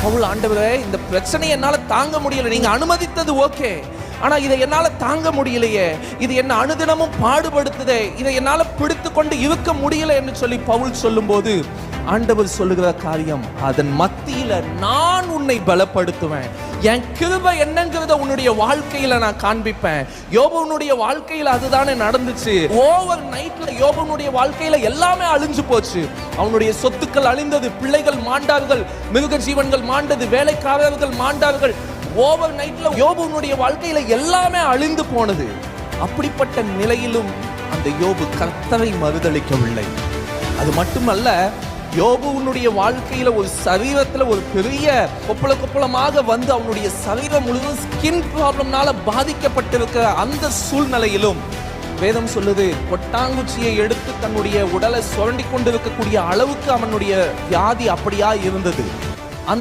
பவுல், ஆண்டவரே இந்த பிரச்சனையை என்னால தாங்க முடியல, நீங்க அனுமதித்தது ஓகே, ஆனா இதை என்னால தாங்க முடியலையே, இது என்ன அனுதினமும் பாடுபடுத்துதே, இதை என்னால பிடித்து கொண்டு இருக்க முடியல என்று சொல்லி பவுல் சொல்லும்போது ஆண்டவர் சொல்லுகிற காரியம், அதன் மத்தியில நான் உன்னை பலப்படுத்துவேன், என் கிருபை என்னங்கிறத உன்னுடைய வாழ்க்கையில நான் காண்பிப்பேன். யோபுனுடைய வாழ்க்கையில அதுதானே நடந்துச்சு. ஓவர் நைட்ல யோபுனுடைய வாழ்க்கையில எல்லாமே அழிஞ்சு போச்சு. அவனுடைய சொத்துக்கள் அழிந்தது, பிள்ளைகள் மாண்டார்கள், மிருக ஜீவன்கள் மாண்டது, வேலைக்காரர்கள் மாண்டார்கள். ஓவர் நைட்ல யோபுனுடைய வாழ்க்கையில எல்லாமே அழிந்து போனது. அப்படிப்பட்ட நிலையிலும் அந்த யோபு கர்த்தரை மறுதலிக்கவில்லை. அது மட்டுமல்ல, யோபுனுடைய வாழ்க்கையில ஒரு சரீரத்துல ஒரு பெரிய கொப்பளமாக வந்து அவனுடைய சரீரம் முழுவதும் ஸ்கின் ப்ராப்ளம்னால பாதிக்கப்பட்டிருக்கிற அந்த சூழ்நிலையிலும் வேதம் சொல்லுது, கொட்டாங்குச்சியை எடுத்து தன்னுடைய உடலை சுரண்டி கொண்டிருக்கக்கூடிய அளவுக்கு அவனுடைய வியாதி அப்படியா இருந்தது.